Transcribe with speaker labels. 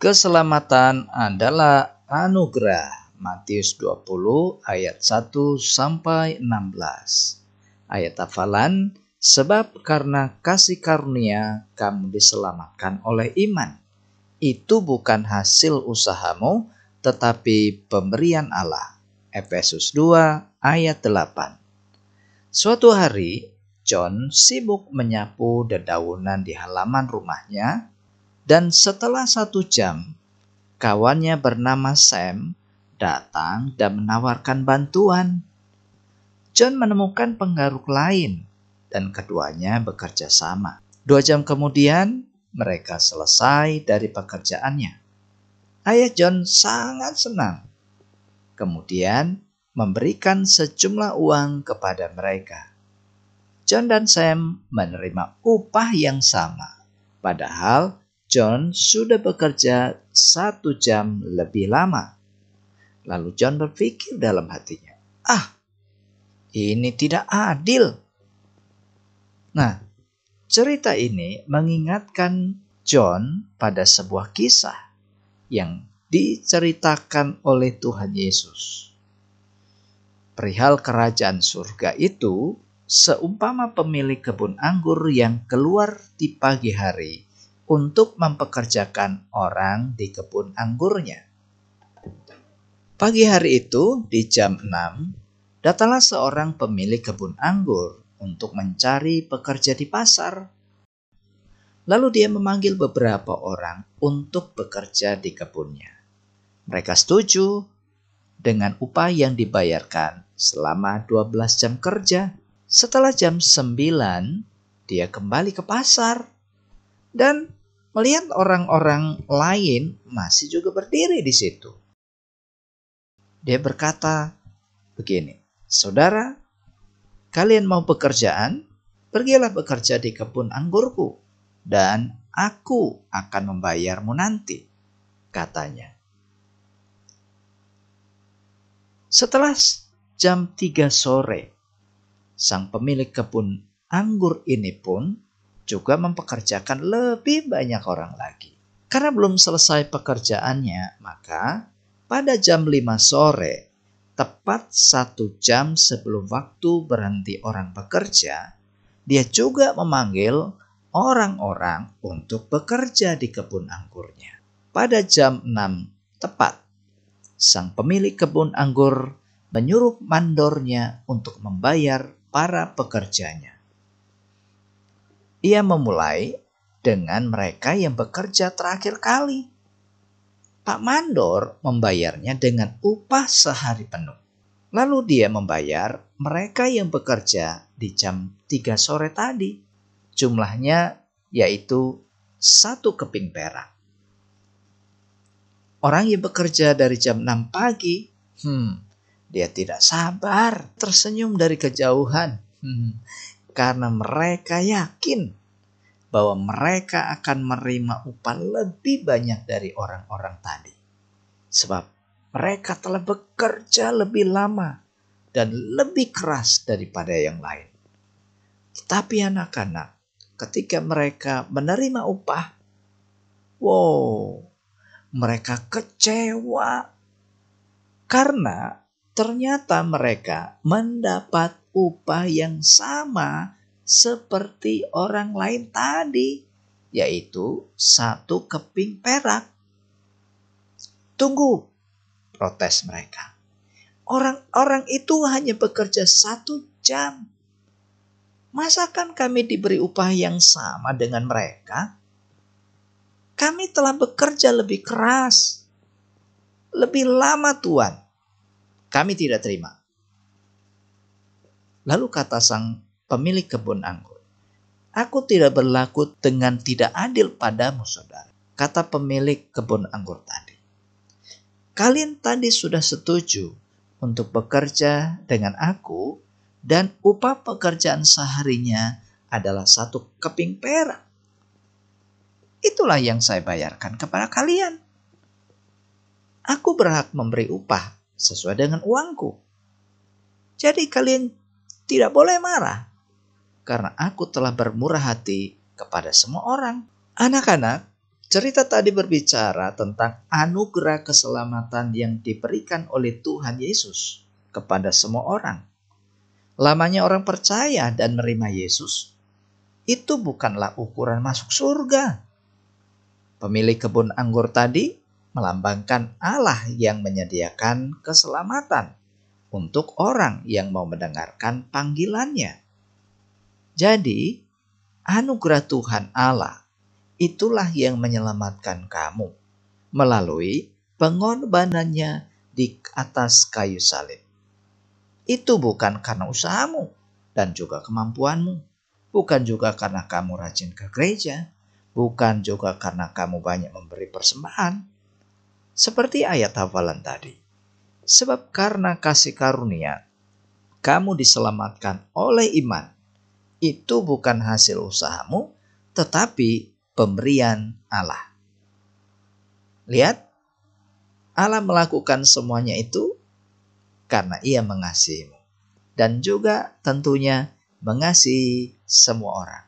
Speaker 1: Keselamatan adalah anugerah. Matius 20 ayat 1 sampai 16. Ayat hafalan, sebab karena kasih karunia kamu diselamatkan oleh iman. Itu bukan hasil usahamu, tetapi pemberian Allah. Efesus 2 ayat 8. Suatu hari, John sibuk menyapu dedaunan di halaman rumahnya. Dan setelah 1 jam, kawannya bernama Sam datang dan menawarkan bantuan. John menemukan penggaruk lain dan keduanya bekerja sama. 2 jam kemudian, mereka selesai dari pekerjaannya. Ayah John sangat senang. Kemudian memberikan sejumlah uang kepada mereka. John dan Sam menerima upah yang sama. Padahal John sudah bekerja 1 jam lebih lama. Lalu John berpikir dalam hatinya, ini tidak adil. Nah, cerita ini mengingatkan John pada sebuah kisah yang diceritakan oleh Tuhan Yesus. Perihal kerajaan surga itu seumpama pemilik kebun anggur yang keluar di pagi hari untuk mempekerjakan orang di kebun anggurnya. Pagi hari itu di jam 6, datanglah seorang pemilik kebun anggur untuk mencari pekerja di pasar. Lalu dia memanggil beberapa orang untuk bekerja di kebunnya. Mereka setuju dengan upah yang dibayarkan selama 12 jam kerja. Setelah jam 9, dia kembali ke pasar dan melihat orang-orang lain masih juga berdiri di situ. Dia berkata begini, "Saudara, kalian mau pekerjaan? Pergilah bekerja di kebun anggurku, dan aku akan membayarmu nanti," katanya. Setelah jam 3 sore, sang pemilik kebun anggur ini pun juga mempekerjakan lebih banyak orang lagi. Karena belum selesai pekerjaannya, maka pada jam 5 sore, tepat 1 jam sebelum waktu berhenti orang bekerja, dia juga memanggil orang-orang untuk bekerja di kebun anggurnya. Pada jam 6 tepat, sang pemilik kebun anggur menyuruh mandornya untuk membayar para pekerjanya. Ia memulai dengan mereka yang bekerja terakhir kali. Pak Mandor membayarnya dengan upah sehari penuh. Lalu dia membayar mereka yang bekerja di jam 3 sore tadi. Jumlahnya yaitu 1 keping perak. Orang yang bekerja dari jam 6 pagi, dia tidak sabar tersenyum dari kejauhan. Karena mereka yakin bahwa mereka akan menerima upah lebih banyak dari orang-orang tadi. Sebab mereka telah bekerja lebih lama dan lebih keras daripada yang lain. Tetapi anak-anak, ketika mereka menerima upah, mereka kecewa. Karena ternyata mereka mendapat upah yang sama seperti orang lain tadi, yaitu 1 keping perak. Tunggu, protes mereka. Orang-orang itu hanya bekerja 1 jam. Masakan kami diberi upah yang sama dengan mereka? Kami telah bekerja lebih keras, lebih lama Tuan. Kami tidak terima. Lalu kata sang pemilik kebun anggur, "Aku tidak berlaku dengan tidak adil padamu, saudara," kata pemilik kebun anggur tadi. "Kalian tadi sudah setuju untuk bekerja dengan aku dan upah pekerjaan seharinya adalah 1 keping perak. Itulah yang saya bayarkan kepada kalian. Aku berhak memberi upah sesuai dengan uangku. Jadi kalian tidak boleh marah, karena aku telah bermurah hati kepada semua orang." Anak-anak, Cerita tadi berbicara tentang anugerah keselamatan yang diberikan oleh Tuhan Yesus kepada semua orang. Lamanya orang percaya dan menerima Yesus, itu bukanlah ukuran masuk surga. Pemilik kebun anggur tadi melambangkan Allah yang menyediakan keselamatan untuk orang yang mau mendengarkan panggilannya. Jadi, anugerah Tuhan Allah itulah yang menyelamatkan kamu melalui pengorbanannya di atas kayu salib. Itu bukan karena usahamu dan juga kemampuanmu. Bukan juga karena kamu rajin ke gereja. Bukan juga karena kamu banyak memberi persembahan. Seperti ayat hafalan tadi. Sebab karena kasih karunia, kamu diselamatkan oleh iman. Itu bukan hasil usahamu, tetapi pemberian Allah. Lihat, Allah melakukan semuanya itu karena Ia mengasihimu dan juga tentunya mengasihi semua orang.